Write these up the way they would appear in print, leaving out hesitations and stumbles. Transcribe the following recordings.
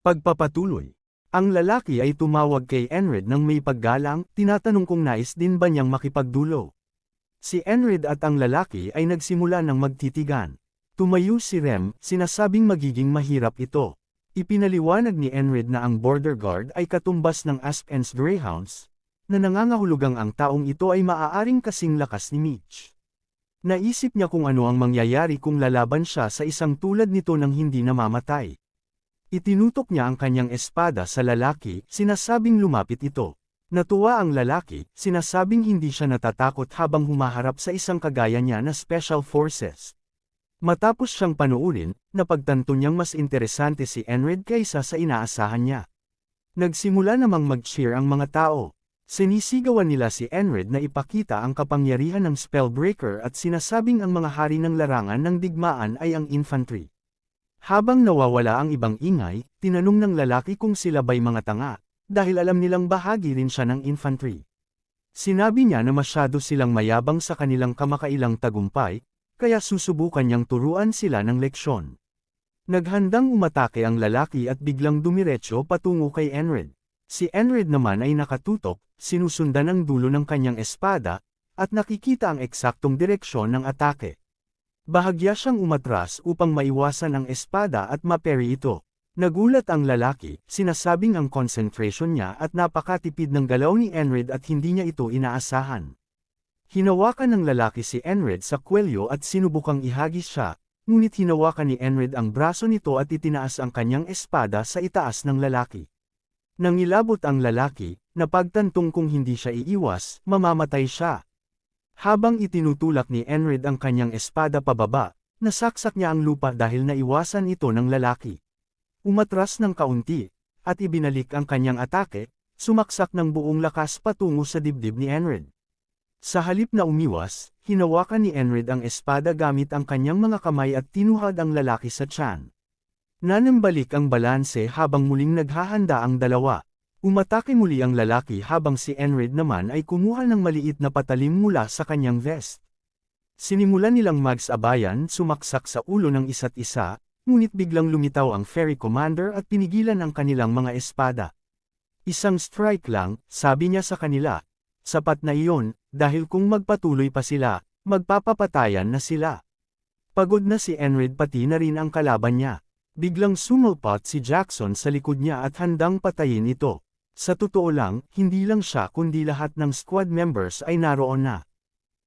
Pagpapatuloy. Ang lalaki ay tumawag kay Enred nang may paggalang, tinatanong kung nais din ba niyang makipagdulo. Si Enred at ang lalaki ay nagsimula ng magtitigan. Tumayo si Rem, sinasabing magiging mahirap ito. Ipinaliwanag ni Enred na ang border guard ay katumbas ng Aspens Greyhounds, na nangangahulugang ang taong ito ay maaaring kasing lakas ni Mitch. Naisip niya kung ano ang mangyayari kung lalaban siya sa isang tulad nito nang hindi namamatay. Itinutok niya ang kanyang espada sa lalaki, sinasabing lumapit ito. Natuwa ang lalaki, sinasabing hindi siya natatakot habang humaharap sa isang kagaya niya na Special Forces. Matapos siyang panuulin, napagtanto niyang mas interesante si Enred kaysa sa inaasahan niya. Nagsimula namang mag-cheer ang mga tao. Sinisigawan nila si Enred na ipakita ang kapangyarihan ng Spellbreaker at sinasabing ang mga hari ng larangan ng digmaan ay ang infantry. Habang nawawala ang ibang ingay, tinanong ng lalaki kung sila ba'y mga tanga, dahil alam nilang bahagi rin siya ng infantry. Sinabi niya na masyado silang mayabang sa kanilang kamakailang tagumpay, kaya susubukan niyang turuan sila ng leksyon. Naghandang umatake ang lalaki at biglang dumiretso patungo kay Enred. Si Enred naman ay nakatutok, sinusundan ang dulo ng kanyang espada, at nakikita ang eksaktong direksyon ng atake. Bahagya siyang umatras upang maiwasan ang espada at maperi ito. Nagulat ang lalaki, sinasabing ang concentration niya at napakatipid ng galaw ni Enred at hindi niya ito inaasahan. Hinawakan ng lalaki si Enred sa kwelyo at sinubukang ihagis siya, ngunit hinawakan ni Enred ang braso nito at itinaas ang kanyang espada sa itaas ng lalaki. Nangilabot ang lalaki, napagtantong kung hindi siya iiwas, mamamatay siya. Habang itinutulak ni Enred ang kanyang espada pababa, nasaksak niya ang lupa dahil naiwasan ito ng lalaki. Umatras ng kaunti, at ibinalik ang kanyang atake, sumaksak ng buong lakas patungo sa dibdib ni Enred. Sa halip na umiwas, hinawakan ni Enred ang espada gamit ang kanyang mga kamay at tinuhad ang lalaki sa tiyan. Nanambalik ang balanse habang muling naghahanda ang dalawa. Umatake muli ang lalaki habang si Enred naman ay kumuha ng maliit na patalim mula sa kanyang vest. Sinimulan nilang magsabayan sumaksak sa ulo ng isa't isa, ngunit biglang lumitaw ang Ferry Commander at pinigilan ang kanilang mga espada. Isang strike lang, sabi niya sa kanila. Sapat na iyon, dahil kung magpatuloy pa sila, magpapapatayan na sila. Pagod na si Enred pati na rin ang kalaban niya. Biglang sumulpot si Jackson sa likod niya at handang patayin ito. Sa totoo lang, hindi lang siya kundi lahat ng squad members ay naroon na.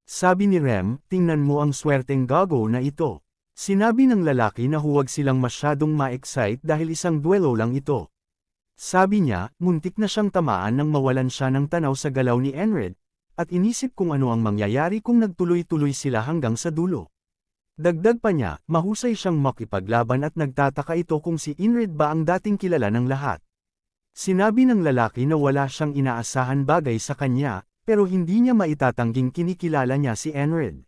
Sabi ni Rem, tingnan mo ang swerteng gago na ito. Sinabi ng lalaki na huwag silang masyadong ma-excite dahil isang duelo lang ito. Sabi niya, muntik na siyang tamaan nang mawalan siya ng tanaw sa galaw ni Enred, at inisip kung ano ang mangyayari kung nagtuloy-tuloy sila hanggang sa dulo. Dagdag pa niya, mahusay siyang makipaglaban at nagtataka ito kung si Enred ba ang dating kilala ng lahat. Sinabi ng lalaki na wala siyang inaasahan bagay sa kanya, pero hindi niya maitatangging kinikilala niya si Enred.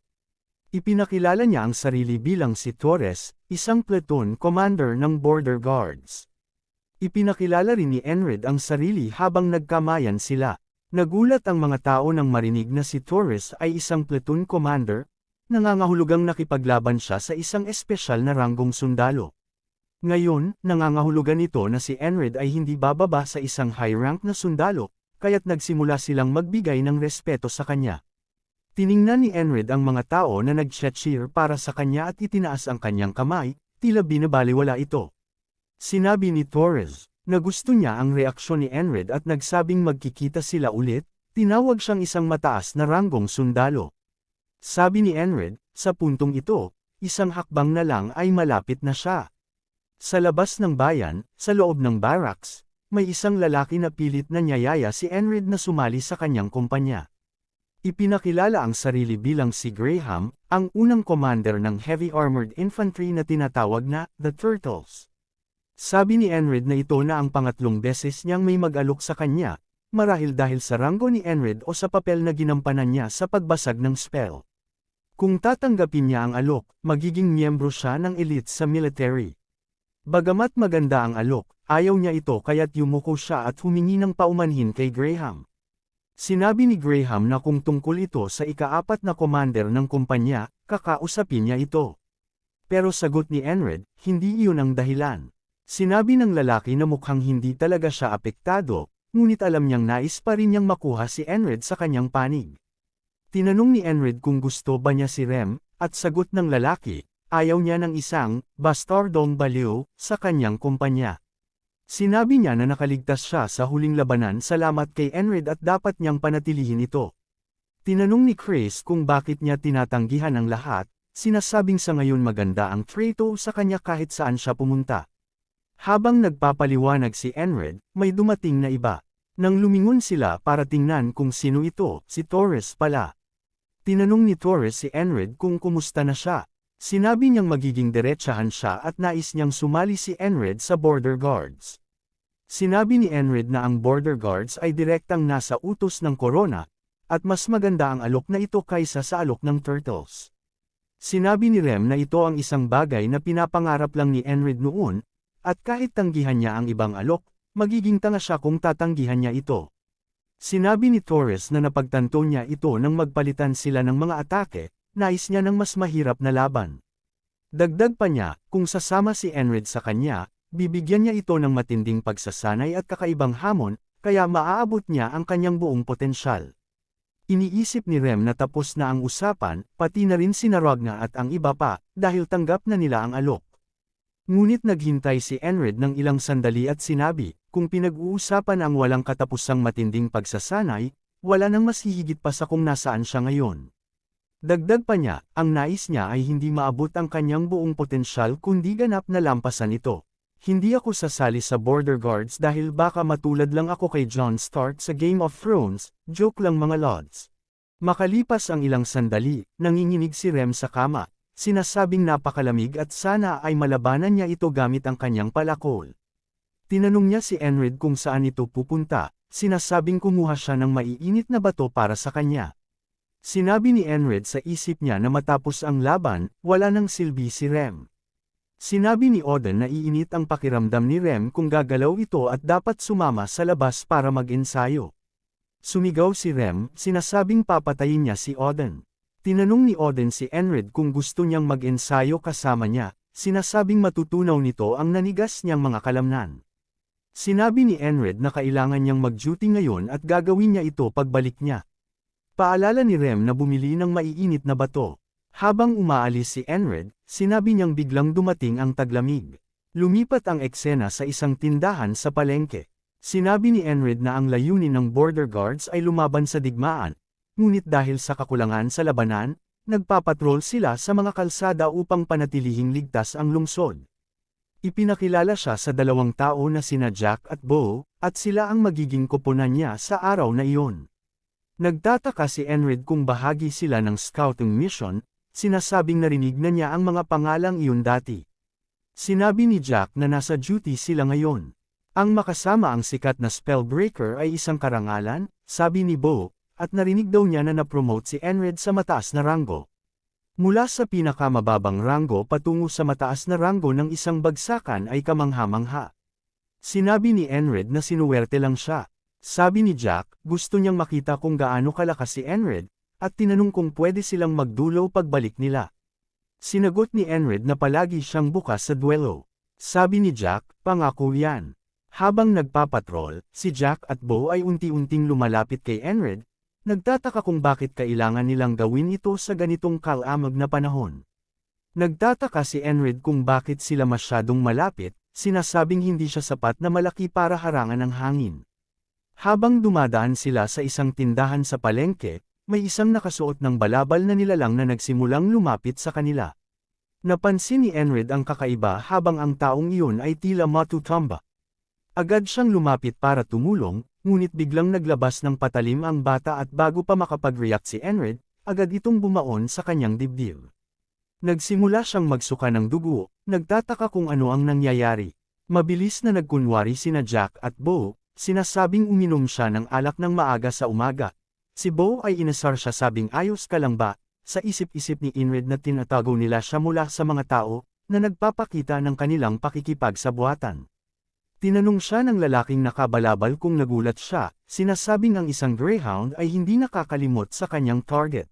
Ipinakilala niya ang sarili bilang si Torres, isang platoon commander ng Border Guards. Ipinakilala rin ni Enred ang sarili habang nagkamayan sila. Nagulat ang mga tao nang marinig na si Torres ay isang platoon commander, nangangahulugang nakipaglaban siya sa isang espesyal na ranggong sundalo. Ngayon, nangangahulugan ito na si Enred ay hindi bababa sa isang high-rank na sundalo, kaya't nagsimula silang magbigay ng respeto sa kanya. Tiningnan ni Enred ang mga tao na nag-cheer para sa kanya at itinaas ang kanyang kamay, tila binabaliwala ito. Sinabi ni Torres, na gusto niya ang reaksyon ni Enred at nagsabing magkikita sila ulit, tinawag siyang isang mataas na ranggong sundalo. Sabi ni Enred, sa puntong ito, isang hakbang na lang ay malapit na siya. Sa labas ng bayan, sa loob ng barracks, may isang lalaki na pilit na niyayaya si Enred na sumali sa kanyang kumpanya. Ipinakilala ang sarili bilang si Graham, ang unang commander ng heavy armored infantry na tinatawag na The Turtles. Sabi ni Enred na ito na ang pangatlong beses niyang may mag-alok sa kanya, marahil dahil sa ranggo ni Enred o sa papel na ginampanan niya sa pagbasag ng spell. Kung tatanggapin niya ang alok, magiging miyembro siya ng elite sa military. Bagamat maganda ang alok, ayaw niya ito kaya't yumuko siya at humingi ng paumanhin kay Graham. Sinabi ni Graham na kung tungkol ito sa ika-4 na commander ng kumpanya, kakausapin niya ito. Pero sagot ni Enred, hindi iyon ang dahilan. Sinabi ng lalaki na mukhang hindi talaga siya apektado, ngunit alam niyang nais pa rin niyang makuha si Enred sa kanyang panig. Tinanong ni Enred kung gusto ba niya si Rem, at sagot ng lalaki, ayaw niya ng isang bastardong baliw sa kanyang kumpanya. Sinabi niya na nakaligtas siya sa huling labanan salamat kay Enred at dapat niyang panatilihin ito. Tinanong ni Chris kung bakit niya tinatanggihan ang lahat, sinasabing sa ngayon maganda ang trato sa kanya kahit saan siya pumunta. Habang nagpapaliwanag si Enred, may dumating na iba. Nang lumingon sila para tingnan kung sino ito, si Torres pala. Tinanong ni Torres si Enred kung kumusta na siya. Sinabi niyang magiging diretsahan siya at nais niyang sumali si Enred sa border guards. Sinabi ni Enred na ang border guards ay direktang nasa utos ng corona, at mas maganda ang alok na ito kaysa sa alok ng turtles. Sinabi ni Rem na ito ang isang bagay na pinapangarap lang ni Enred noon, at kahit tanggihan niya ang ibang alok, magiging tanga siya kung tatanggihan niya ito. Sinabi ni Torres na napagtanto niya ito nang magpalitan sila ng mga atake, nais niya ng mas mahirap na laban. Dagdag pa niya, kung sasama si Enred sa kanya, bibigyan niya ito ng matinding pagsasanay at kakaibang hamon, kaya maaabot niya ang kanyang buong potensyal. Iniisip ni Rem na tapos na ang usapan, pati na rin sina Ragna at ang iba pa, dahil tanggap na nila ang alok. Ngunit naghintay si Enred ng ilang sandali at sinabi, kung pinag-uusapan ang walang katapusang matinding pagsasanay, wala nang mas hihigit pa sa kung nasaan siya ngayon. Dagdag pa niya, ang nais niya ay hindi maabot ang kanyang buong potensyal kundi ganap na lampasan ito. Hindi ako sasali sa border guards dahil baka matulad lang ako kay Jon Stark sa Game of Thrones, joke lang mga lods. Makalipas ang ilang sandali, nanginginig si Rem sa kama, sinasabing napakalamig at sana ay malabanan niya ito gamit ang kanyang palakol. Tinanong niya si Enred kung saan ito pupunta, sinasabing kumuha siya ng maiinit na bato para sa kanya. Sinabi ni Enred sa isip niya na matapos ang laban, wala nang silbi si Rem. Sinabi ni Oden na iinit ang pakiramdam ni Rem kung gagalaw ito at dapat sumama sa labas para mag-ensayo. Sumigaw si Rem, sinasabing papatayin niya si Oden. Tinanong ni Oden si Enred kung gusto niyang mag-ensayo kasama niya, sinasabing matutunaw nito ang nanigas niyang mga kalamnan. Sinabi ni Enred na kailangan niyang mag-duty ngayon at gagawin niya ito pagbalik niya. Paalala ni Rem na bumili ng maiinit na bato. Habang umaalis si Enred, sinabi niyang biglang dumating ang taglamig. Lumipat ang eksena sa isang tindahan sa palengke. Sinabi ni Enred na ang layunin ng border guards ay lumaban sa digmaan, ngunit dahil sa kakulangan sa labanan, nagpapatrol sila sa mga kalsada upang panatilihing ligtas ang lungsod. Ipinakilala siya sa dalawang tao na sina Jack at Bo, at sila ang magiging koponan niya sa araw na iyon. Nagtataka si Enred kung bahagi sila ng scouting mission, sinasabing narinig na niya ang mga pangalang iyon dati. Sinabi ni Jack na nasa duty sila ngayon. Ang makasama ang sikat na spellbreaker ay isang karangalan, sabi ni Bo, at narinig daw niya na na-promote si Enred sa mataas na ranggo. Mula sa pinakamababang ranggo patungo sa mataas na ranggo ng isang bagsakan ay kamangha-mangha. Sinabi ni Enred na sinuwerte lang siya. Sabi ni Jack, gusto niyang makita kung gaano kalakas si Enred, at tinanong kung pwede silang magdulo pagbalik nila. Sinagot ni Enred na palagi siyang bukas sa duelo. Sabi ni Jack, pangako yan. Habang nagpapatrol, si Jack at Bo ay unti-unting lumalapit kay Enred, nagtataka kung bakit kailangan nilang gawin ito sa ganitong kalamag na panahon. Nagtataka si Enred kung bakit sila masyadong malapit, sinasabing hindi siya sapat na malaki para harangan ng hangin. Habang dumadaan sila sa isang tindahan sa palengke, may isang nakasuot ng balabal na nilalang na nagsimulang lumapit sa kanila. Napansin ni Enred ang kakaiba habang ang taong iyon ay tila matutamba. Agad siyang lumapit para tumulong, ngunit biglang naglabas ng patalim ang bata at bago pa makapag-react si Enred, agad itong bumaon sa kanyang dibdib. Nagsimula siyang magsuka ng dugo, nagtataka kung ano ang nangyayari. Mabilis na nagkunwari sina Jack at Bo, sinasabing uminom siya ng alak ng maaga sa umaga. Si Bo ay inasar siya sabing ayos ka lang ba, sa isip-isip ni Enred na tinatago nila siya mula sa mga tao, na nagpapakita ng kanilang pakikipagsabuatan. Tinanong siya ng lalaking nakabalabal kung nagulat siya, sinasabing ang isang greyhound ay hindi nakakalimot sa kanyang target.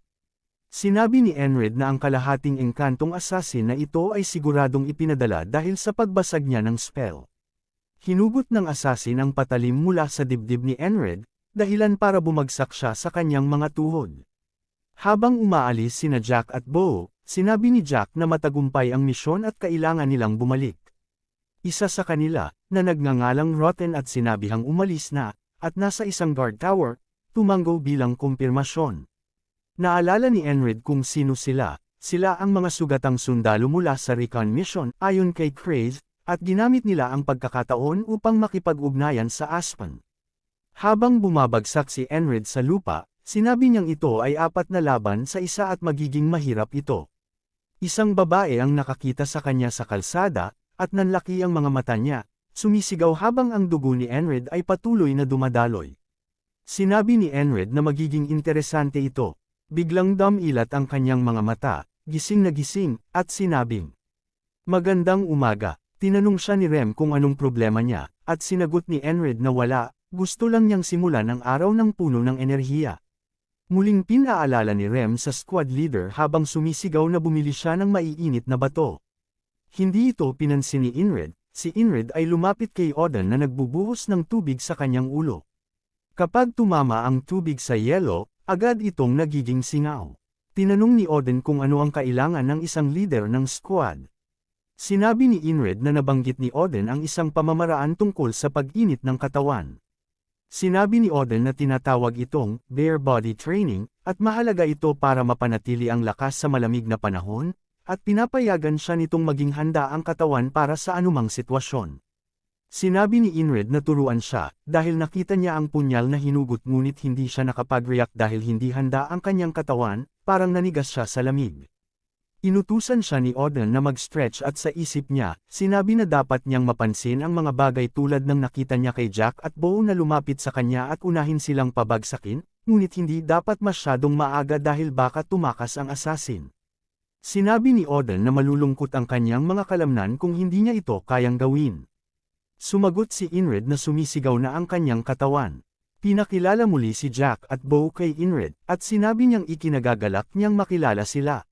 Sinabi ni Enred na ang kalahating engkantong assassin na ito ay siguradong ipinadala dahil sa pagbasag niya ng spell. Hinugot ng assassin ang patalim mula sa dibdib ni Enred, dahilan para bumagsak siya sa kanyang mga tuhod. Habang umaalis sina Jack at Bo, sinabi ni Jack na matagumpay ang misyon at kailangan nilang bumalik. Isa sa kanila, na nagngangalang Rotten at sinabihang umalis na, at nasa isang guard tower, tumango bilang kumpirmasyon. Naalala ni Enred kung sino sila ang mga sugatang sundalo mula sa recon mission ayon kay Craze, at ginamit nila ang pagkakataon upang makipag-ugnayan sa Aspen. Habang bumabagsak si Enred sa lupa, sinabi niyang ito ay apat na laban sa isa at magiging mahirap ito. Isang babae ang nakakita sa kanya sa kalsada, at nanlaki ang mga mata niya, sumisigaw habang ang dugo ni Enred ay patuloy na dumadaloy. Sinabi ni Enred na magiging interesante ito. Biglang dumilat ang kanyang mga mata, gising na gising, at sinabing, "Magandang umaga." Tinanong siya ni Rem kung anong problema niya, at sinagot ni Enred na wala, gusto lang niyang simulan ang araw ng puno ng enerhiya. Muling pinaalala ni Rem sa squad leader habang sumisigaw na bumili siya ng maiinit na bato. Hindi ito pinansin ni Enred, si Enred ay lumapit kay Odin na nagbubuhos ng tubig sa kanyang ulo. Kapag tumama ang tubig sa yelo, agad itong nagiging singaw. Tinanong ni Odin kung ano ang kailangan ng isang leader ng squad. Sinabi ni Enred na nabanggit ni Odin ang isang pamamaraan tungkol sa pag-init ng katawan. Sinabi ni Odin na tinatawag itong bare body training, at mahalaga ito para mapanatili ang lakas sa malamig na panahon, at pinapayagan siya nitong maging handa ang katawan para sa anumang sitwasyon. Sinabi ni Enred na turuan siya, dahil nakita niya ang punyal na hinugot ngunit hindi siya nakapag-react dahil hindi handa ang kanyang katawan, parang nanigas siya sa lamig. Inutusan siya ni Odin na mag-stretch at sa isip niya, sinabi na dapat niyang mapansin ang mga bagay tulad ng nakita niya kay Jack at Bo na lumapit sa kanya at unahin silang pabagsakin, ngunit hindi dapat masyadong maaga dahil baka tumakas ang assassin. Sinabi ni Odin na malulungkot ang kanyang mga kalamnan kung hindi niya ito kayang gawin. Sumagot si Enred na sumisigaw na ang kanyang katawan. Pinakilala muli si Jack at Bo kay Enred, at sinabi niyang ikinagagalak niyang makilala sila.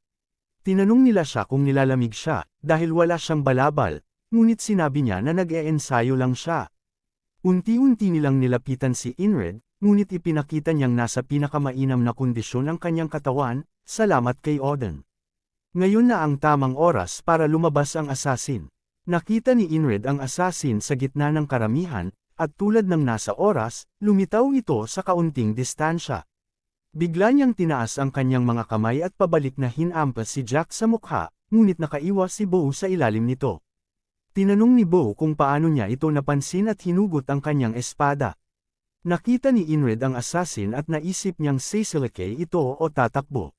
Tinanong nila siya kung nilalamig siya, dahil wala siyang balabal, ngunit sinabi niya na nag-eensayo lang siya. Unti-unti nilang nilapitan si Enred, ngunit ipinakita niyang nasa pinakamainam na kondisyon ang kanyang katawan, salamat kay Odin. Ngayon na ang tamang oras para lumabas ang assassin. Nakita ni Enred ang assassin sa gitna ng karamihan, at tulad ng nasa oras, lumitaw ito sa kaunting distansya. Bigla niyang tinaas ang kanyang mga kamay at pabalik na hinampas si Jack sa mukha, ngunit nakaiwas si Bo sa ilalim nito. Tinanong ni Bo kung paano niya ito napansin at hinugot ang kanyang espada. Nakita ni Enred ang assassin at naisip niyang sisilike ito o tatakbo.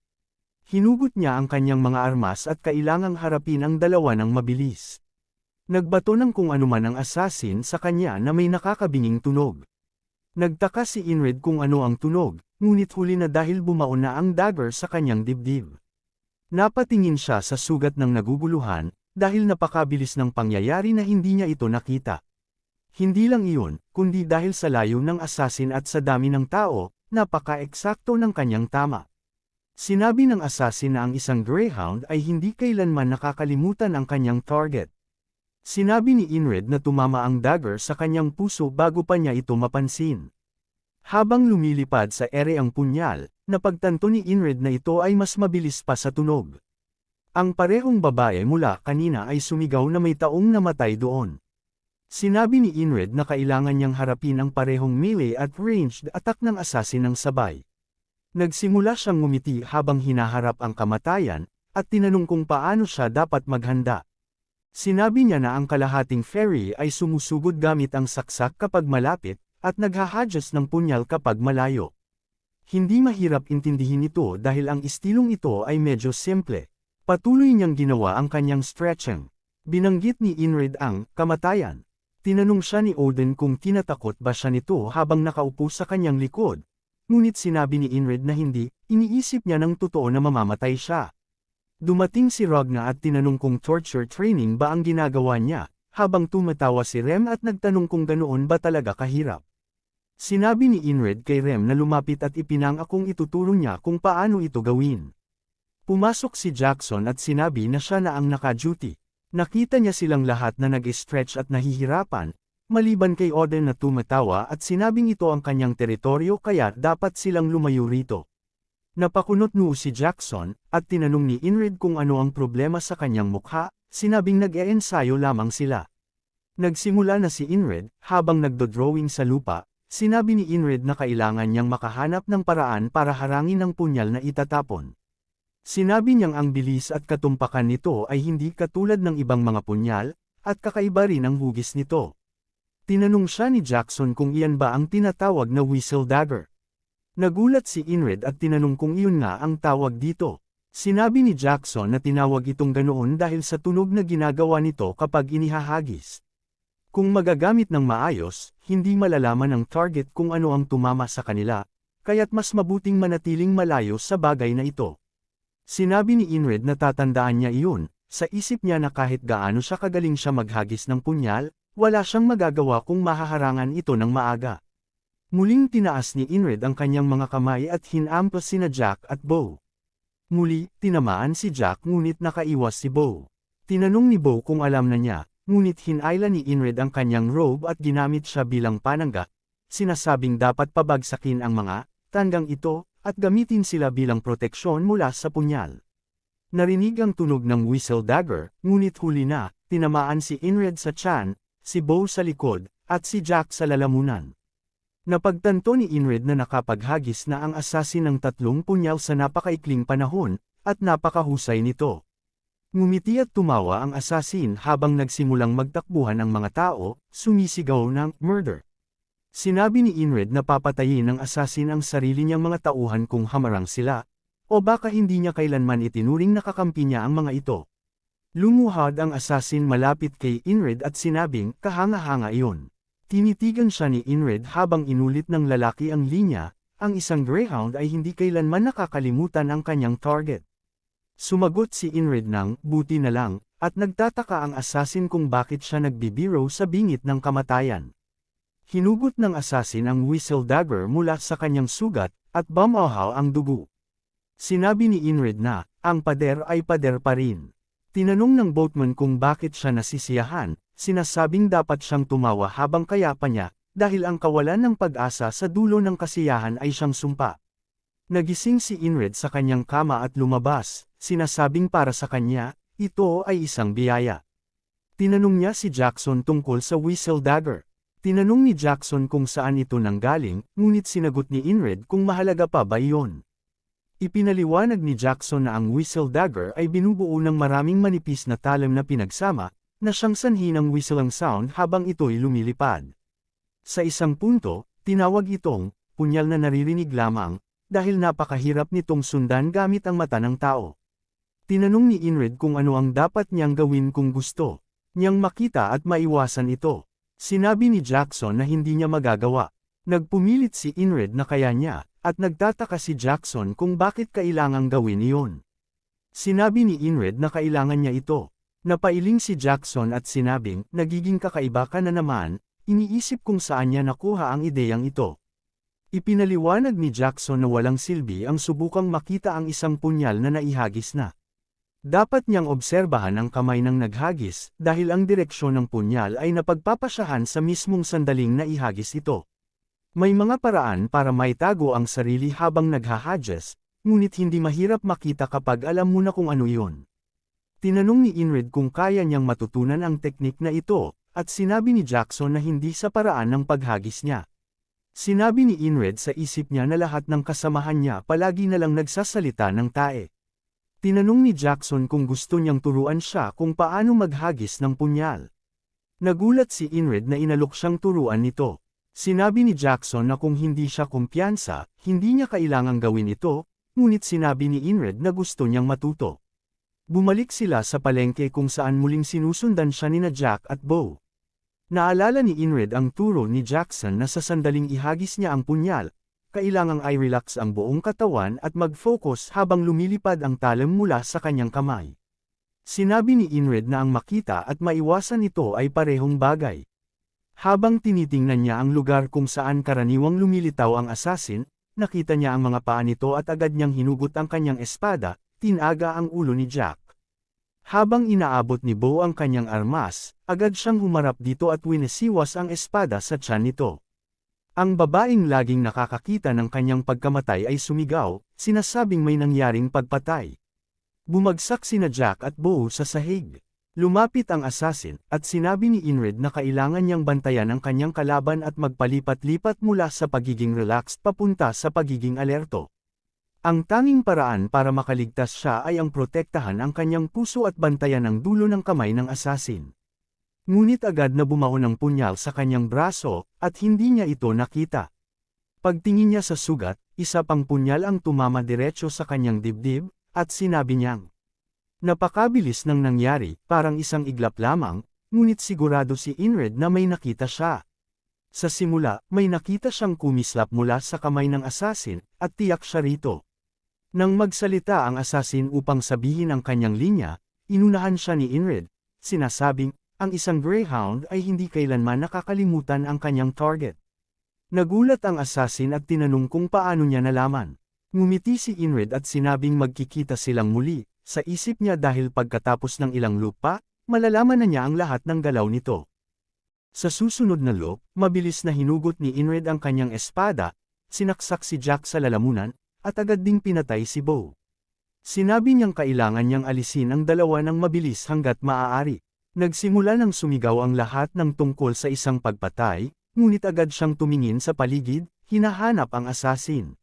Hinugot niya ang kanyang mga armas at kailangang harapin ang dalawa ng mabilis. Nagbato ng kung anuman ang assassin sa kanya na may nakakabinging tunog. Nagtaka si Enred kung ano ang tunog, ngunit huli na dahil bumaon na ang dagger sa kanyang dibdib. Napatingin siya sa sugat ng naguguluhan, dahil napakabilis ng pangyayari na hindi niya ito nakita. Hindi lang iyon, kundi dahil sa layo ng assassin at sa dami ng tao, napaka-eksakto ng kanyang tama. Sinabi ng assassin na ang isang greyhound ay hindi kailanman nakakalimutan ang kanyang target. Sinabi ni Enred na tumama ang dagger sa kanyang puso bago pa niya ito mapansin. Habang lumilipad sa ere ang punyal, napagtanto ni Enred na ito ay mas mabilis pa sa tunog. Ang parehong babae mula kanina ay sumigaw na may taong namatay doon. Sinabi ni Enred na kailangan niyang harapin ang parehong melee at ranged attack ng assassin ng sabay. Nagsimula siyang ngumiti habang hinaharap ang kamatayan, at tinanong kung paano siya dapat maghanda. Sinabi niya na ang kalahating fairy ay sumusugod gamit ang saksak kapag malapit, at naghahadjust ng punyal kapag malayo. Hindi mahirap intindihin ito dahil ang istilong ito ay medyo simple. Patuloy niyang ginawa ang kanyang stretching. Binanggit ni Enred ang kamatayan. Tinanong siya ni Odin kung tinatakot ba siya nito habang nakaupo sa kanyang likod. Ngunit sinabi ni Enred na hindi, iniisip niya ng totoo na mamamatay siya. Dumating si Ragna at tinanong kung torture training ba ang ginagawa niya, habang tumatawa si Rem at nagtanong kung ganoon ba talaga kahirap. Sinabi ni Enred kay Rem na lumapit at ipinangakong ituturo niya kung paano ito gawin. Pumasok si Jackson at sinabi na siya na ang naka-duty. Nakita niya silang lahat na nag-stretch at nahihirapan, maliban kay Oden na tumatawa at sinabing ito ang kanyang teritoryo kaya dapat silang lumayo rito. Napakunot noo si Jackson, at tinanong ni Inrid kung ano ang problema sa kanyang mukha, sinabing nag-e-ensayo lamang sila. Nagsimula na si Inrid, habang nagdodrawing sa lupa, sinabi ni Inrid na kailangan niyang makahanap ng paraan para harangin ang punyal na itatapon. Sinabi niyang ang bilis at katumpakan nito ay hindi katulad ng ibang mga punyal, at kakaiba rin ang hugis nito. Tinanong siya ni Jackson kung iyan ba ang tinatawag na whistle dagger. Nagulat si Inrid at tinanong kung iyon nga ang tawag dito. Sinabi ni Jackson na tinawag itong ganoon dahil sa tunog na ginagawa nito kapag inihahagis. Kung magagamit ng maayos, hindi malalaman ng target kung ano ang tumama sa kanila, kaya't mas mabuting manatiling malayo sa bagay na ito. Sinabi ni Inrid na tatandaan niya iyon, sa isip niya na kahit gaano siya kagaling siya maghagis ng punyal, wala siyang magagawa kung mahaharangan ito ng maaga. Muling tinaas ni Inrid ang kanyang mga kamay at hinampas sina Jack at Bow. Muli, tinamaan si Jack ngunit nakaiwas si Bow. Tinanong ni Bow kung alam na niya, ngunit hinayla ni Inrid ang kanyang robe at ginamit siya bilang panangga, sinasabing dapat pabagsakin ang mga tanggang ito, at gamitin sila bilang proteksyon mula sa punyal. Narinig ang tunog ng whistle dagger, ngunit huli na, tinamaan si Inrid sa tiyan, si Bow sa likod, at si Jack sa lalamunan. Napagtanto ni Inrid na nakapaghagis na ang assassin ng 3 punyal sa napakaikling panahon, at napakahusay nito. Ngumiti at tumawa ang assassin habang nagsimulang magtakbuhan ang mga tao, sumisigaw ng murder. Sinabi ni Inrid na papatayin ng assassin ang sarili niyang mga tauhan kung hamarang sila, o baka hindi niya kailanman itinuring nakakampi niya ang mga ito. Lumuhad ang assassin malapit kay Inrid at sinabing, kahanga-hanga iyon. Tinitigan siya ni Inrid habang inulit ng lalaki ang linya, ang isang greyhound ay hindi kailanman nakakalimutan ang kanyang target. Sumagot si Inrid ng, buti na lang, at nagtataka ang assassin kung bakit siya nagbibiro sa bingit ng kamatayan. Hinugot ng assassin ang whistle dagger mula sa kanyang sugat, at bumahaw ang dugo. Sinabi ni Inrid na, ang pader ay pader pa rin. Tinanong ng boatman kung bakit siya nasisiyahan, sinasabing dapat siyang tumawa habang kayapa niya, dahil ang kawalan ng pag-asa sa dulo ng kasiyahan ay siyang sumpa. Nagising si Inrid sa kanyang kama at lumabas, sinasabing para sa kanya, ito ay isang biyaya. Tinanong niya si Jackson tungkol sa whistle dagger. Tinanong ni Jackson kung saan ito nanggaling, ngunit sinagot ni Inrid kung mahalaga pa ba iyon. Ipinaliwanag ni Jackson na ang whistle dagger ay binubuo ng maraming manipis na talim na pinagsama, na siyang sanhi ng whistling sound habang ito'y lumilipad. Sa isang punto, tinawag itong, punyal na naririnig lamang, dahil napakahirap nitong sundan gamit ang mata ng tao. Tinanong ni Inrid kung ano ang dapat niyang gawin kung gusto niyang makita at maiwasan ito. Sinabi ni Jackson na hindi niya magagawa. Nagpumilit si Inrid na kaya niya, at nagtataka si Jackson kung bakit kailangang gawin iyon. Sinabi ni Inrid na kailangan niya ito. Napailing si Jackson at sinabing, nagiging kakaiba ka na naman, iniisip kung saan niya nakuha ang ideyang ito. Ipinaliwanag ni Jackson na walang silbi ang subukang makita ang isang punyal na naihagis na. Dapat niyang obserbahan ang kamay ng naghagis, dahil ang direksyon ng punyal ay napagpapasyahan sa mismong sandaling naihagis ito. May mga paraan para maitago ang sarili habang naghahadges, ngunit hindi mahirap makita kapag alam mo na kung ano iyon. Tinanong ni Inrid kung kaya niyang matutunan ang teknik na ito, at sinabi ni Jackson na hindi sa paraan ng paghagis niya. Sinabi ni Inrid sa isip niya na lahat ng kasamahan niya palagi na lang nagsasalita ng tae. Tinanong ni Jackson kung gusto niyang turuan siya kung paano maghagis ng punyal. Nagulat si Inrid na inalok siyang turuan nito. Sinabi ni Jackson na kung hindi siya kumpiyansa, hindi niya kailangang gawin ito, ngunit sinabi ni Inrid na gusto niyang matuto. Bumalik sila sa palengke kung saan muling sinusundan siya nina Jack at Bow. Naalala ni Inrid ang turo ni Jackson na sa sandaling ihagis niya ang punyal, kailangang i-relax ang buong katawan at mag-focus habang lumilipad ang talim mula sa kanyang kamay. Sinabi ni Inrid na ang makita at maiwasan ito ay parehong bagay. Habang tinitingnan niya ang lugar kung saan karaniwang lumilitaw ang assassin, nakita niya ang mga paa nito at agad niyang hinugot ang kanyang espada, tinaga ang ulo ni Jack. Habang inaabot ni Bo ang kanyang armas, agad siyang humarap dito at winisiwas ang espada sa tiyan nito. Ang babaeng laging nakakakita ng kanyang pagkamatay ay sumigaw, sinasabing may nangyaring pagpatay. Bumagsak sina Jack at Bo sa sahig. Lumapit ang assassin, at sinabi ni Inred na kailangan niyang bantayan ang kanyang kalaban at magpalipat-lipat mula sa pagiging relaxed papunta sa pagiging alerto. Ang tanging paraan para makaligtas siya ay ang protektahan ang kanyang puso at bantayan ang dulo ng kamay ng assassin. Ngunit agad na bumaon ang punyal sa kanyang braso, at hindi niya ito nakita. Pagtingin niya sa sugat, isa pang punyal ang tumama diretso sa kanyang dibdib, at sinabi niyang, napakabilis ng nangyari, parang isang iglap lamang, ngunit sigurado si Inred na may nakita siya. Sa simula, may nakita siyang kumislap mula sa kamay ng assassin, at tiyak siya rito. Nang magsalita ang assassin upang sabihin ang kanyang linya, inunahan siya ni Inred, sinasabing, ang isang greyhound ay hindi kailanman nakakalimutan ang kanyang target. Nagulat ang assassin at tinanong kung paano niya nalaman. Ngumiti si Inred at sinabing magkikita silang muli, sa isip niya dahil pagkatapos ng ilang loop pa, malalaman na niya ang lahat ng galaw nito. Sa susunod na loop, mabilis na hinugot ni Inred ang kanyang espada, sinaksak si Jack sa lalamunan, at agad ding pinatay si Bo. Sinabi niyang kailangan niyang alisin ang dalawa ng mabilis hanggat maaari. Nagsimula nang sumigaw ang lahat ng tungkol sa isang pagpatay, ngunit agad siyang tumingin sa paligid, hinahanap ang assassin.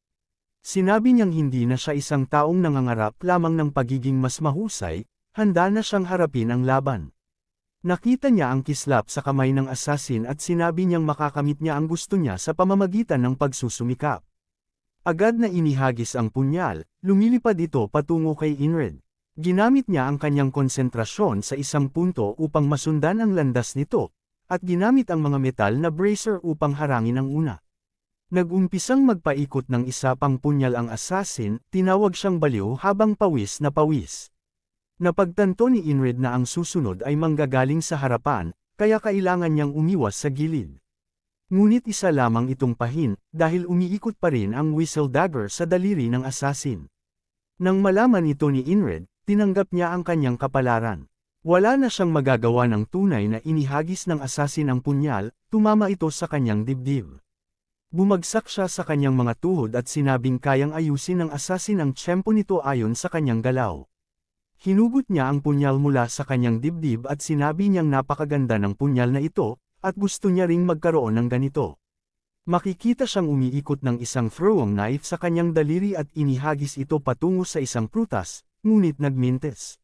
Sinabi niyang hindi na siya isang taong nangangarap lamang ng pagiging mas mahusay, handa na siyang harapin ang laban. Nakita niya ang kislap sa kamay ng assassin at sinabi niyang makakamit niya ang gusto niya sa pamamagitan ng pagsusumikap. Agad na inihagis ang punyal, lumilipad ito patungo kay Inred. Ginamit niya ang kanyang konsentrasyon sa isang punto upang masundan ang landas nito, at ginamit ang mga metal na bracer upang harangin ang una. Nag-umpisang magpaikot ng isa pang punyal ang assassin, tinawag siyang baliw habang pawis na pawis. Napagtanto ni Inred na ang susunod ay manggagaling sa harapan, kaya kailangan niyang umiwas sa gilid. Ngunit isa lamang itong pahin, dahil umiikot pa rin ang whistle dagger sa daliri ng assassin. Nang malaman ito ni Inred, tinanggap niya ang kanyang kapalaran. Wala na siyang magagawa ng tunay na inihagis ng assassin ang punyal, tumama ito sa kanyang dibdib. Bumagsak siya sa kanyang mga tuhod at sinabing kayang ayusin ng assassin ang tiyempo nito ayon sa kanyang galaw. Hinugot niya ang punyal mula sa kanyang dibdib at sinabi niyang napakaganda ng punyal na ito, at gusto niya ring magkaroon ng ganito. Makikita siyang umiikot ng isang throwing knife sa kanyang daliri at inihagis ito patungo sa isang prutas, ngunit nagmintes.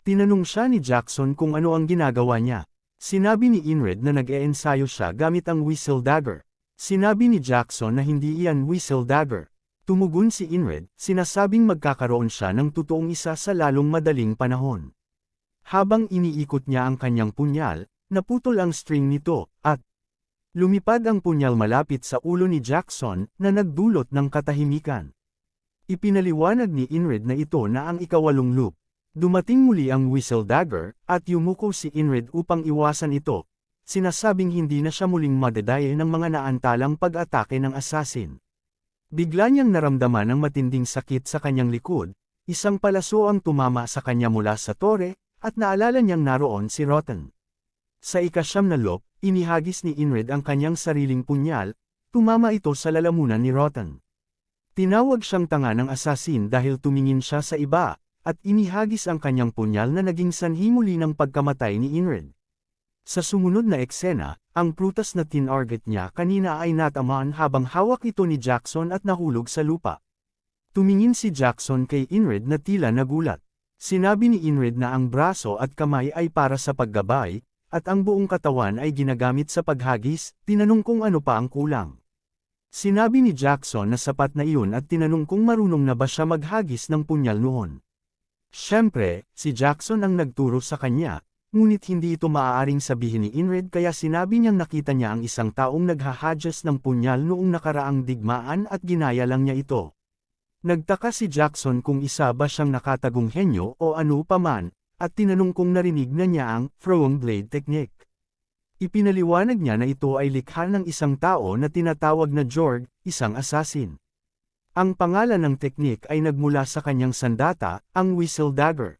Tinanong siya ni Jackson kung ano ang ginagawa niya. Sinabi ni Inred na nag-eensayo siya gamit ang whistle dagger. Sinabi ni Jackson na hindi iyan whistle dagger. Tumugon si Inred, sinasabing magkakaroon siya ng totoong isa sa lalong madaling panahon. Habang iniikot niya ang kanyang punyal, naputol ang string nito, at lumipad ang punyal malapit sa ulo ni Jackson, na nagdulot ng katahimikan. Ipinaliwanag ni Inred na ito na ang ikawalong loop. Dumating muli ang whistle dagger, at yumuko si Inred upang iwasan ito. Sinasabing hindi na siya muling madadaye ng mga naantalang pag-atake ng assassin. Bigla niyang naramdaman ang matinding sakit sa kanyang likod, isang palaso ang tumama sa kanya mula sa tore, at naalala niyang naroon si Rotten. Sa ikasyam na loop, inihagis ni Inred ang kanyang sariling punyal, tumama ito sa lalamunan ni Rotten. Tinawag siyang tanga ng assassin dahil tumingin siya sa iba, at inihagis ang kanyang punyal na naging sanhi muli ng pagkamatay ni Inred. Sa sumunod na eksena, ang prutas na tinarget niya kanina ay natamaan habang hawak ito ni Jackson at nahulog sa lupa. Tumingin si Jackson kay Inred na tila nagulat. Sinabi ni Inred na ang braso at kamay ay para sa paggabay, at ang buong katawan ay ginagamit sa paghagis, tinanong kung ano pa ang kulang. Sinabi ni Jackson na sapat na iyon at tinanong kung marunong na ba siya maghagis ng punyal noon. Siyempre, si Jackson ang nagturo sa kanya, ngunit hindi ito maaaring sabihin ni Inred kaya sinabi niyang nakita niya ang isang taong naghahadjas ng punyal noong nakaraang digmaan at ginaya lang niya ito. Nagtaka si Jackson kung isa ba siyang nakatagong henyo o ano paman, at tinanong kung narinig na niya ang throwing blade technique. Ipinaliwanag niya na ito ay likha ng isang tao na tinatawag na Jorg, isang assassin. Ang pangalan ng teknik ay nagmula sa kanyang sandata, ang Whistle Dagger.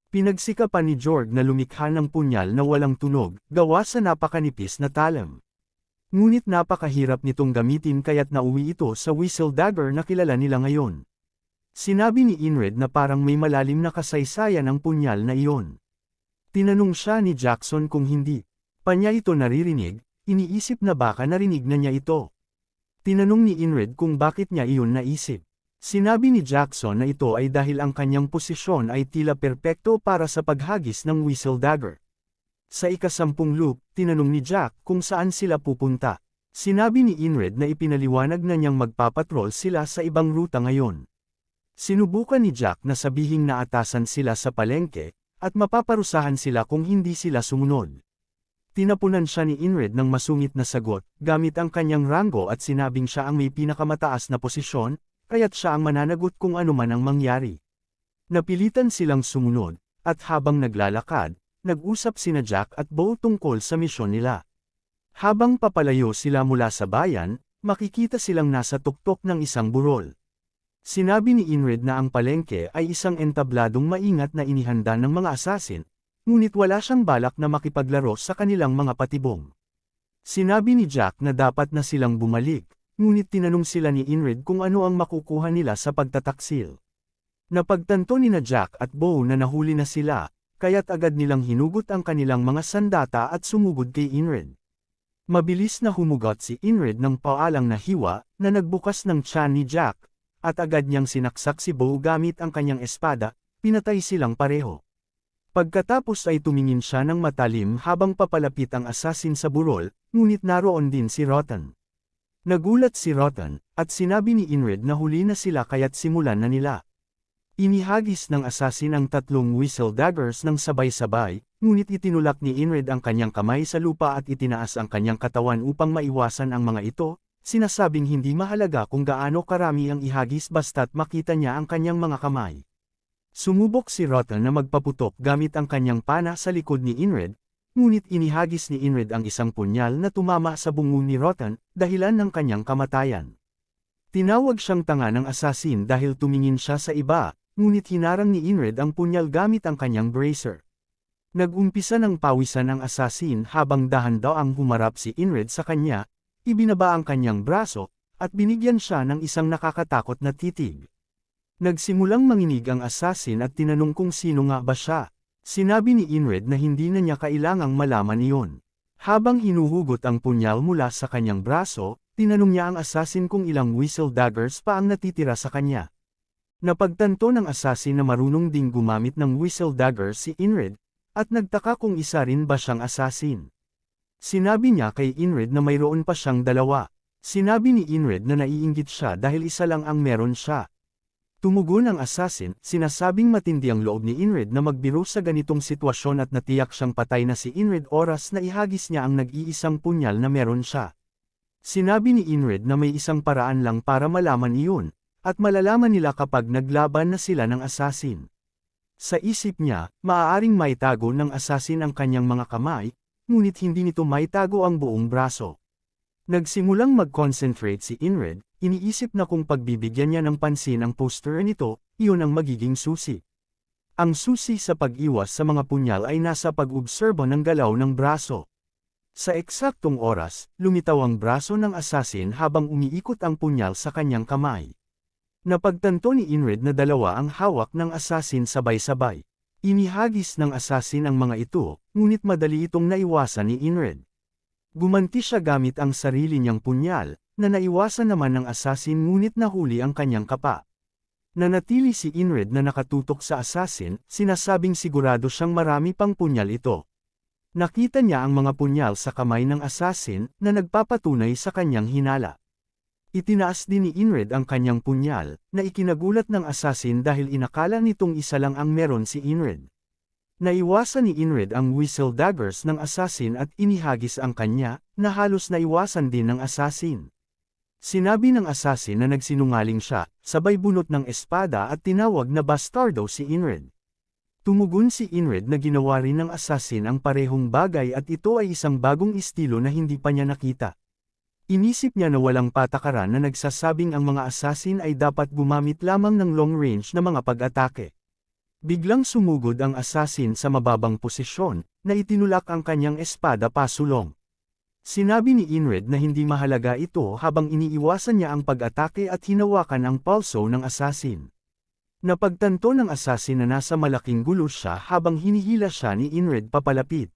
Pinagsikapan ni Jorg na lumikha ng punyal na walang tunog, gawa sa napakanipis na talam. Ngunit napakahirap nitong gamitin kaya't nauwi ito sa Whistle Dagger na kilala nila ngayon. Sinabi ni Inred na parang may malalim na kasaysayan ang punyal na iyon. Tinanong siya ni Jackson kung hindi pa niya ito naririnig, iniisip na baka narinig na niya ito. Tinanong ni Inred kung bakit niya iyon naisip. Sinabi ni Jackson na ito ay dahil ang kanyang posisyon ay tila perpekto para sa paghagis ng Whistle Dagger. Sa ika-10 loop, tinanong ni Jack kung saan sila pupunta. Sinabi ni Inred na ipinaliwanag na niyang magpapatrol sila sa ibang ruta ngayon. Sinubukan ni Jack na sabihing naatasan sila sa palengke, at mapaparusahan sila kung hindi sila sumunod. Tinapunan siya ni Inred ng masungit na sagot, gamit ang kanyang ranggo at sinabing siya ang may pinakamataas na posisyon, kaya't siya ang mananagot kung ano man ang mangyari. Napilitan silang sumunod, at habang naglalakad, nag-usap sina Jack at Bo tungkol sa misyon nila. Habang papalayo sila mula sa bayan, makikita silang nasa tuktok ng isang burol. Sinabi ni Inred na ang palengke ay isang entabladong maingat na inihanda ng mga asasin, ngunit wala siyang balak na makipaglaro sa kanilang mga patibong. Sinabi ni Jack na dapat na silang bumalik, ngunit tinanong sila ni Inred kung ano ang makukuha nila sa pagtataksil. Napagtanto ni na Jack at Bo na nahuli na sila, kaya't agad nilang hinugot ang kanilang mga sandata at sumugod kay Inred. Mabilis na humugot si Inred ng paalang na hiwa na nagbukas ng tiyan ni Jack, at agad niyang sinaksak si Bo gamit ang kanyang espada, pinatay silang pareho. Pagkatapos ay tumingin siya ng matalim habang papalapit ang asasin sa burol, ngunit naroon din si Rotten. Nagulat si Rotten, at sinabi ni Inred na huli na sila kaya't simulan na nila. Inihagis ng asasin ang 3 Whistle Daggers ng sabay-sabay, ngunit itinulak ni Inred ang kanyang kamay sa lupa at itinaas ang kanyang katawan upang maiwasan ang mga ito, sinasabing hindi mahalaga kung gaano karami ang ihagis basta't makita niya ang kanyang mga kamay. Sumubok si Rotten na magpaputok gamit ang kanyang pana sa likod ni Inred, ngunit inihagis ni Inred ang isang punyal na tumama sa bungo ni Rotten, dahilan ng kanyang kamatayan. Tinawag siyang tanga ng asasin dahil tumingin siya sa iba, ngunit hinarang ni Inred ang punyal gamit ang kanyang bracer. Nag-umpisa ng pawisan ang asasin habang dahan-daang humarap si Inred sa kanya, ibinaba ang kanyang braso, at binigyan siya ng isang nakakatakot na titig. Nagsimulang manginig ang asasin at tinanong kung sino nga ba siya. Sinabi ni Inred na hindi na niya kailangang malaman iyon. Habang hinuhugot ang punyal mula sa kanyang braso, tinanong niya ang asasin kung ilang Whistle Daggers pa ang natitira sa kanya. Napagtanto ng asasin na marunong ding gumamit ng Whistle Daggers si Inred, at nagtaka kung isa rin ba siyang asasin. Sinabi niya kay Inred na mayroon pa siyang 2. Sinabi ni Inred na naiinggit siya dahil isa lang ang meron siya. Tumugon ang asasin, sinasabing matindi ang loob ni Inred na magbiro sa ganitong sitwasyon at natiyak siyang patay na si Inred oras na ihagis niya ang nag-iisang punyal na meron siya. Sinabi ni Inred na may isang paraan lang para malaman iyon, at malalaman nila kapag naglaban na sila ng asasin. Sa isip niya, maaaring maitago ng asasin ang kanyang mga kamay, ngunit hindi nito maitago ang buong braso. Nagsimulang mag-concentrate si Inred, iniisip na kung pagbibigyan niya ng pansin ang poster nito, iyon ang magiging susi. Ang susi sa pag-iwas sa mga punyal ay nasa pag-obserbo ng galaw ng braso. Sa eksaktong oras, lumitaw ang braso ng asasin habang umiikot ang punyal sa kanyang kamay. Napagtanto ni Inred na 2 ang hawak ng asasin sabay-sabay. Inihagis ng asasin ang mga ito, ngunit madali itong naiwasan ni Inred. Gumanti siya gamit ang sarili niyang punyal, na naiwasan naman ng asasin ngunit nahuli ang kanyang kapa. Nanatili si Inred na nakatutok sa asasin, sinasabing sigurado siyang marami pang punyal ito. Nakita niya ang mga punyal sa kamay ng asasin, na nagpapatunay sa kanyang hinala. Itinaas din ni Inred ang kanyang punyal, na ikinagulat ng asasin dahil inakala nitong isa lang ang meron si Inred. Naiwasan ni Inred ang Whistle Daggers ng asasin at inihagis ang kanya, na halos naiwasan din ng asasin. Sinabi ng asasin na nagsinungaling siya, sabay bunot ng espada at tinawag na bastardo si Inred. Tumugon si Inred na ginawa rin ng asasin ang parehong bagay at ito ay isang bagong estilo na hindi pa niya nakita. Inisip niya na walang patakaran na nagsasabing ang mga assassin ay dapat gumamit lamang ng long-range na mga pag-atake. Biglang sumugod ang assassin sa mababang posisyon, na itinulak ang kanyang espada pasulong. Sinabi ni Inred na hindi mahalaga ito habang iniiwasan niya ang pag-atake at hinawakan ang pulso ng assassin. Napagtanto ng assassin na nasa malaking gulo siya habang hinihila siya ni Inred papalapit.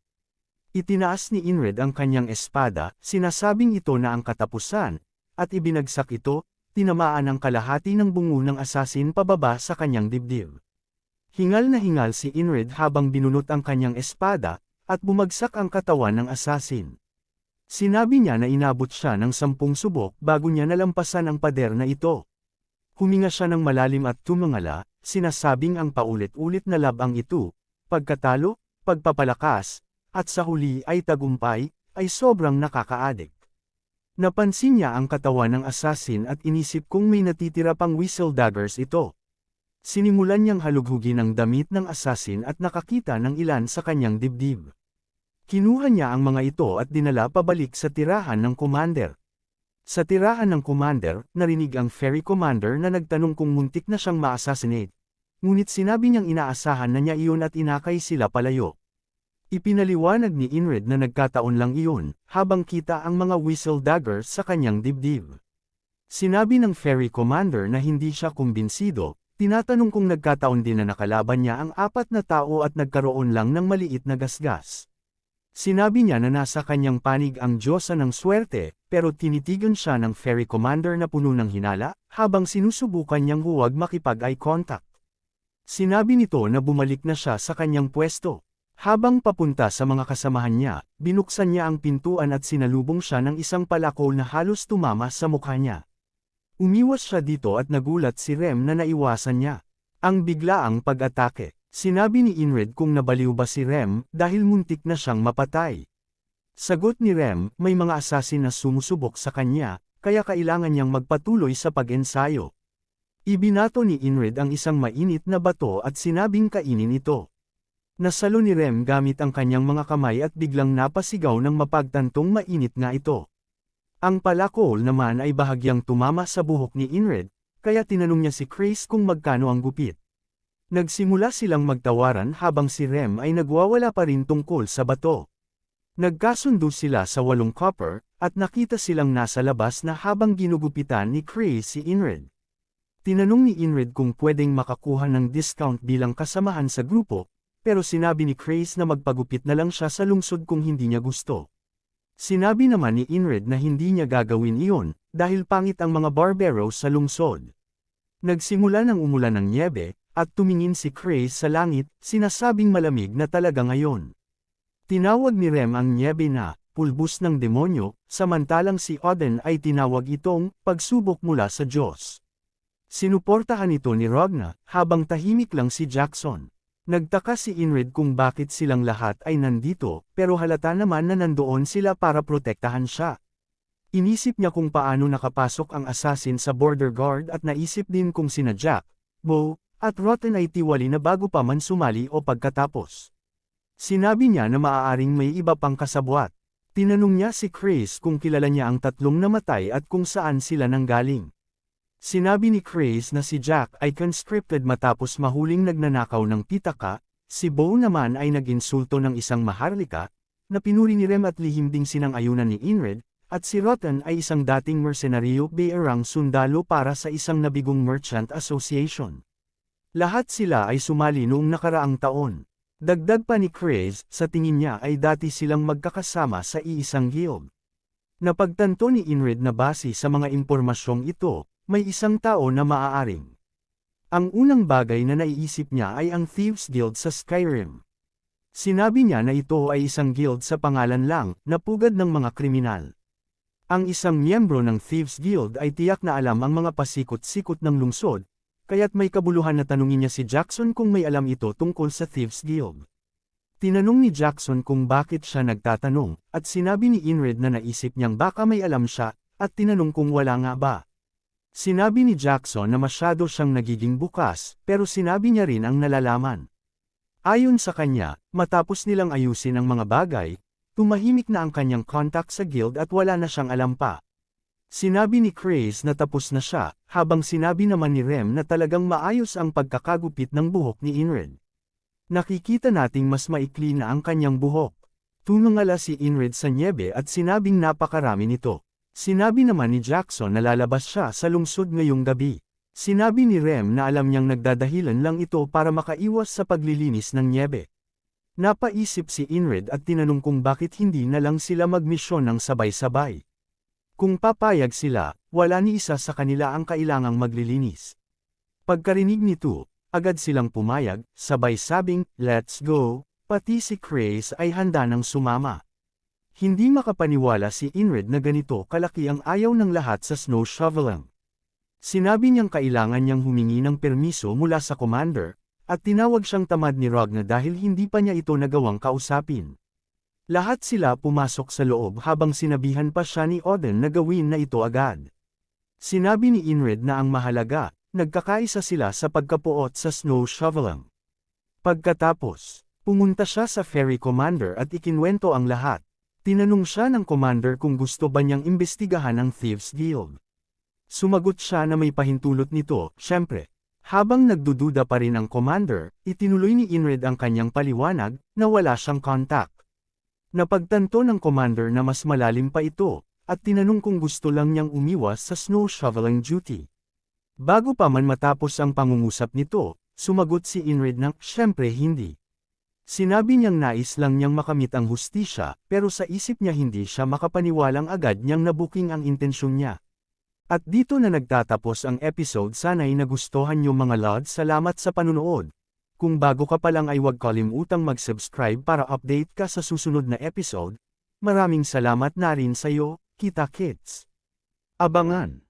Itinaas ni Inred ang kanyang espada, sinasabing ito na ang katapusan, at ibinagsak ito, tinamaan ang kalahati ng bungo ng assassin pababa sa kanyang dibdib. Hingal na hingal si Inred habang binunot ang kanyang espada, at bumagsak ang katawan ng assassin. Sinabi niya na inabot siya ng 10 subok bago niya nalampasan ang pader na ito. Huminga siya ng malalim at tumangala, sinasabing ang paulit-ulit na labang ito, pagkatalo, pagpapalakas, at sa huli ay tagumpay, ay sobrang nakakaadik. Napansin niya ang katawan ng assassin at inisip kung may natitira pang whistle daggers ito. Sinimulan niyang halughugin ang damit ng assassin at nakakita ng ilan sa kanyang dibdib. Kinuha niya ang mga ito at dinala pabalik sa tirahan ng commander. Sa tirahan ng commander, narinig ang ferry commander na nagtanong kung muntik na siyang ma-assassinate. Ngunit sinabi niyang inaasahan na niya iyon at inakay sila palayo. Ipinaliwanag ni Inred na nagkataon lang iyon, habang kita ang mga whistle daggers sa kanyang dibdib. Sinabi ng ferry commander na hindi siya kumbinsido. Tinatanong kung nagkataon din na nakalaban niya ang 4 na tao at nagkaroon lang ng maliit na gasgas. Sinabi niya na nasa kanyang panig ang Diyosa ng swerte, pero tinitigan siya ng ferry commander na puno ng hinala, habang sinusubukan niyang huwag makipag-eye contact. Sinabi nito na bumalik na siya sa kanyang pwesto. Habang papunta sa mga kasamahan niya, binuksan niya ang pintuan at sinalubong siya ng isang palakol na halos tumama sa mukha niya. Umiwas siya dito at nagulat si Rem na naiwasan niya. Ang biglaang pag-atake. Sinabi ni Inred kung nabaliw ba si Rem dahil muntik na siyang mapatay. Sagot ni Rem, may mga assassin na sumusubok sa kanya, kaya kailangan niyang magpatuloy sa pag-ensayo. Ibinato ni Inred ang isang mainit na bato at sinabing kainin ito. Nasalo ni Rem gamit ang kanyang mga kamay at biglang napasigaw ng mapagtantong mainit nga ito. Ang palakol naman ay bahagyang tumama sa buhok ni Inred, kaya tinanong niya si Chris kung magkano ang gupit. Nagsimula silang magtawaran habang si Rem ay nagwawala pa rin tungkol sa bato. Nagkasundo sila sa 8 copper, at nakita silang nasa labas na habang ginugupitan ni Chris si Inred. Tinanong ni Inred kung pwedeng makakuha ng discount bilang kasamahan sa grupo, pero sinabi ni Chris na magpagupit na lang siya sa lungsod kung hindi niya gusto. Sinabi naman ni Inred na hindi niya gagawin iyon, dahil pangit ang mga barberos sa lungsod. Nagsimula ng umulan ng nyebe, at tumingin si Chris sa langit, sinasabing malamig na talaga ngayon. Tinawag ni Rem ang nyebe na, pulbos ng demonyo, samantalang si Odin ay tinawag itong, pagsubok mula sa Diyos. Sinuportahan ito ni Ragna, habang tahimik lang si Jackson. Nagtaka si Inred kung bakit silang lahat ay nandito, pero halata naman na nandoon sila para protektahan siya. Inisip niya kung paano nakapasok ang assassin sa border guard at naisip din kung sina Jack, Bo, at Rotten ay tiwali na bago pa man sumali o pagkatapos. Sinabi niya na maaaring may iba pang kasabwat. Tinanong niya si Chris kung kilala niya ang 3 namatay at kung saan sila nanggaling. Sinabi ni Chris na si Jack ay conscripted matapos mahuling nagnanakaw ng pitaka, si Bo naman ay nag-insulto ng isang maharlika, na pinuri ni Rem at lihim ding sinang-ayunan ni Inred, at si Rotten ay isang dating mersenaryo bayarang sundalo para sa isang nabigong merchant association. Lahat sila ay sumali noong nakaraang taon. Dagdag pa ni Chris, sa tingin niya ay dati silang magkakasama sa iisang guild. Napagtanto ni Inred na base sa mga impormasyong ito, may isang tao na maaaring. Ang unang bagay na naiisip niya ay ang Thieves Guild sa Skyrim. Sinabi niya na ito ay isang guild sa pangalan lang, na pugad ng mga kriminal. Ang isang miyembro ng Thieves Guild ay tiyak na alam ang mga pasikot-sikot ng lungsod, kaya't may kabuluhan na tanungin niya si Jackson kung may alam ito tungkol sa Thieves Guild. Tinanong ni Jackson kung bakit siya nagtatanong, at sinabi ni Inred na naisip niyang baka may alam siya, at tinanong kung wala nga ba. Sinabi ni Jackson na masyado siyang nagiging bukas, pero sinabi niya rin ang nalalaman. Ayon sa kanya, matapos nilang ayusin ang mga bagay, tumahimik na ang kanyang contact sa guild at wala na siyang alam pa. Sinabi ni Chris na tapos na siya, habang sinabi naman ni Rem na talagang maayos ang pagkakagupit ng buhok ni Inrid. Nakikita nating mas maikli na ang kanyang buhok. Tumingala si Inrid sa niebe at sinabing napakarami nito. Sinabi naman ni Jackson na lalabas siya sa lungsod ngayong gabi. Sinabi ni Rem na alam niyang nagdadahilan lang ito para makaiwas sa paglilinis ng niebe. Napaisip si Inrid at tinanong kung bakit hindi na lang sila magmisyon ng sabay-sabay. Kung papayag sila, wala ni isa sa kanila ang kailangang maglilinis. Pagkarinig nito, agad silang pumayag, sabay sabing, "Let's go," pati si Chris ay handa nang sumama. Hindi makapaniwala si Inrid na ganito kalaki ang ayaw ng lahat sa snow shoveling. Sinabi niyang kailangan niyang humingi ng permiso mula sa commander, at tinawag siyang tamad ni Ragna dahil hindi pa niya ito nagawang kausapin. Lahat sila pumasok sa loob habang sinabihan pa siya ni Odin na gawin na ito agad. Sinabi ni Inrid na ang mahalaga, nagkakaisa sila sa pagkapuot sa snow shoveling. Pagkatapos, pumunta siya sa ferry commander at ikinwento ang lahat. Tinanong siya ng commander kung gusto ba niyang imbestigahan ang Thieves Guild. Sumagot siya na may pahintulot nito, syempre. Habang nagdududa pa rin ang commander, itinuloy ni Inrid ang kanyang paliwanag na wala siyang contact. Napagtanto ng commander na mas malalim pa ito, at tinanong kung gusto lang niyang umiwas sa snow shoveling duty. Bago pa man matapos ang pangungusap nito, sumagot si Inrid ng, syempre hindi. Sinabi niyang nais lang niyang makamit ang hustisya, pero sa isip niya hindi siya makapaniwalang agad niyang nabuking ang intensyon niya. At dito na nagtatapos ang episode. Sana'y nagustuhan niyo mga lods. Salamat sa panunood. Kung bago ka pa lang ay huwag kalimutang mag-subscribe para update ka sa susunod na episode. Maraming salamat na rin sa'yo, kita kits. Abangan!